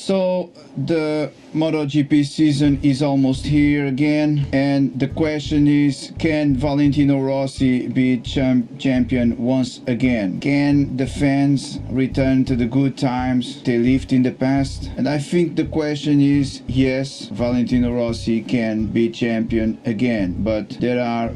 So the MotoGP season is almost here again, and the question is, can Valentino Rossi be champion once again? Can the fans return to the good times they lived in the past? And I think the question is, yes, Valentino Rossi can be champion again, but there are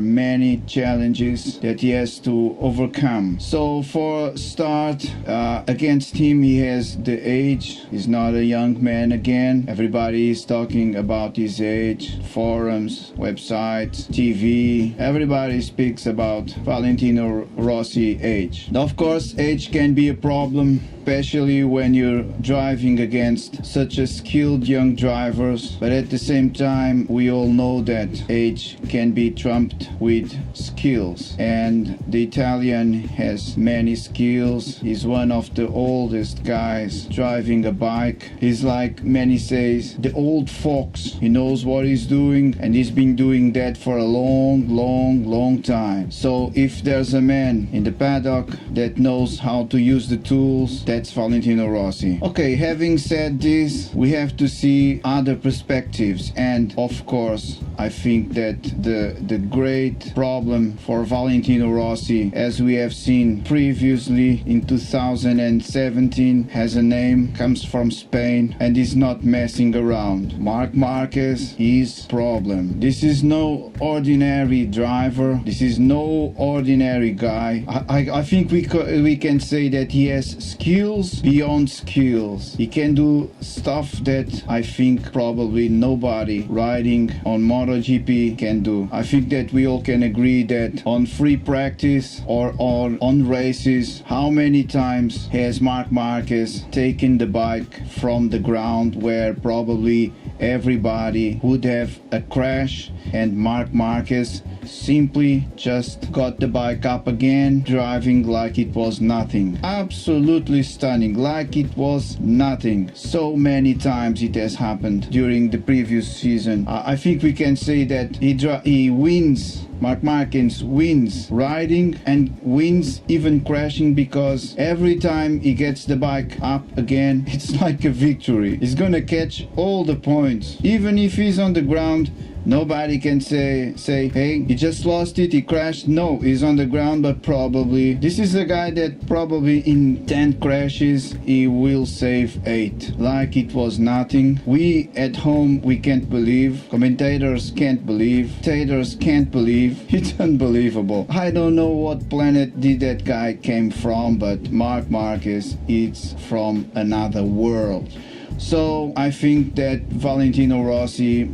many challenges that he has to overcome. So for start, against him he has the age. He's not a young man again. Everybody is talking about his age. Forums, websites, TV. Everybody speaks about Valentino Rossi age. Now, of course, age can be a problem, especially when you're driving against such a skilled young drivers. But at the same time, we all know that age can be trumped with skills. And the Italian has many skills. He's one of the oldest guys driving a bike. He's like many says, the old fox. He knows what he's doing, and he's been doing that for a long time. So if there's a man in the paddock that knows how to use the tools, that's Valentino Rossi. Okay, having said this, we have to see other perspectives, and of course I think that the great problem for Valentino Rossi, as we have seen previously in 2017, has a name, comes from Spain, and is not messing around. Marc Marquez is problem. This is no ordinary driver. This is no ordinary guy. I think we can say that he has skills beyond skills. He can do stuff that I think probably nobody riding on MotoGP can do. I think that we all can agree that on free practice or on races, how many times has Marc Marquez taken the bike from the ground where probably everybody would have a crash, and Marc Marquez simply just got the bike up again, driving like it was nothing. Absolutely stunning, like it was nothing. So many times it has happened during the previous season. I think we can say that he wins. Marc Marquez wins riding and wins even crashing, because every time he gets the bike up again, it's like a victory. He's gonna catch all the points. Even if he's on the ground, nobody can say, hey, he just lost it, he crashed. No, he's on the ground, but probably this is a guy that probably in 10 crashes he will save 8, like it was nothing. We at home, we can't believe, commentators can't believe, taters can't believe. It's unbelievable. I don't know what planet did that guy came from, but Marc Marquez is from another world. So I think that Valentino Rossi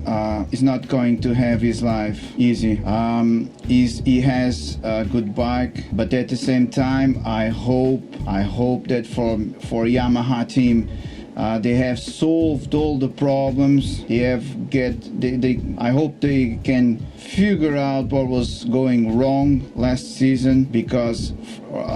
is not going to have his life easy. He has a good bike, but at the same time, I hope that for Yamaha team, they have solved all the problems. I hope they can figure out what was going wrong last season, because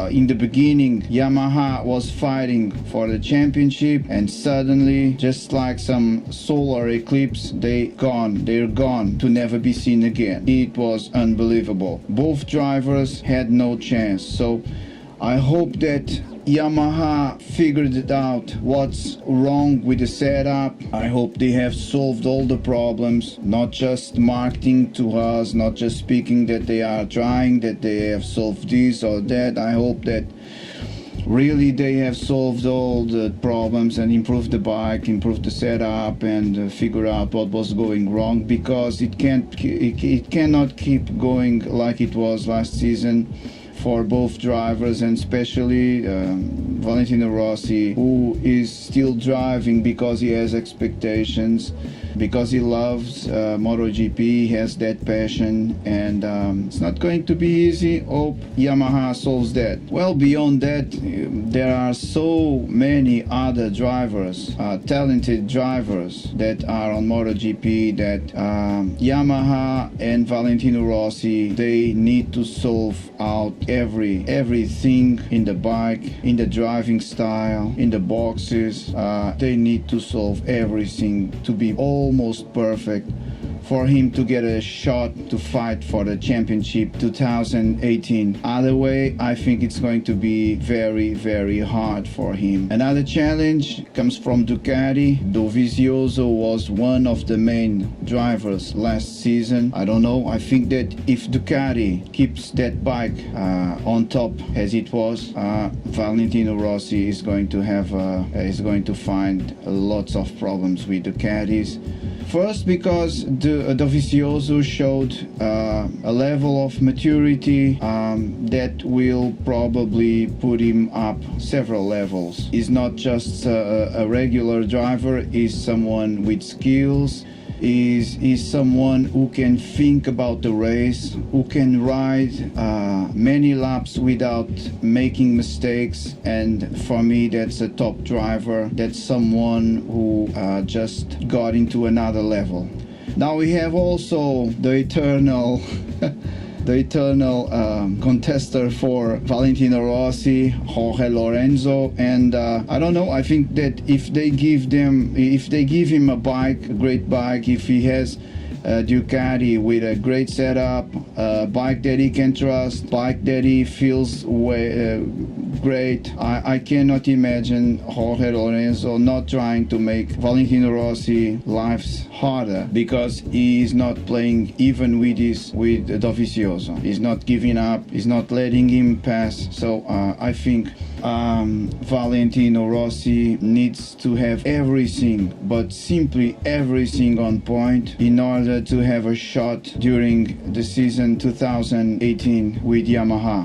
in the beginning Yamaha was fighting for the championship, and suddenly, just like some solar eclipse, they're gone to never be seen again. It was unbelievable. Both drivers had no chance. So I hope that Yamaha figured it out what's wrong with the setup. I hope they have solved all the problems, not just marketing to us, not just speaking that they are trying, that they have solved this or that. I hope that really they have solved all the problems and improved the bike, improved the setup, and figure out what was going wrong, because it cannot keep going like it was last season for both drivers, and especially Valentino Rossi, who is still driving because he has expectations, because he loves MotoGP, he has that passion, and it's not going to be easy. Hope Yamaha solves that. Well, beyond that, there are so many other drivers, talented drivers that are on MotoGP, that Yamaha and Valentino Rossi, they need to solve out everything in the bike, in the driving style, in the boxes. They need to solve everything to be almost perfect for him to get a shot to fight for the championship 2018. Other way, I think it's going to be very, very hard for him. Another challenge comes from Ducati. Dovizioso was one of the main drivers last season. I don't know. I think that if Ducati keeps that bike on top as it was, Valentino Rossi is going to find lots of problems with Ducatis. First, because Dovizioso showed a level of maturity that will probably put him up several levels. He's not just a regular driver, he's someone with skills. Is someone who can think about the race, who can ride many laps without making mistakes, and for me that's a top driver. That's someone who just got into another level. Now we have also the eternal contester for Valentino Rossi, Jorge Lorenzo, and I don't know. I think that if they give him a bike, a great bike, if he has a Ducati with a great setup, a bike that he can trust, bike that he feels great, I cannot imagine Jorge Lorenzo not trying to make Valentino Rossi lives harder, because he is not playing even with Dovizioso. He's not giving up, he's not letting him pass. So I think Valentino Rossi needs to have everything, but simply everything on point in order to have a shot during the season 2018 with Yamaha.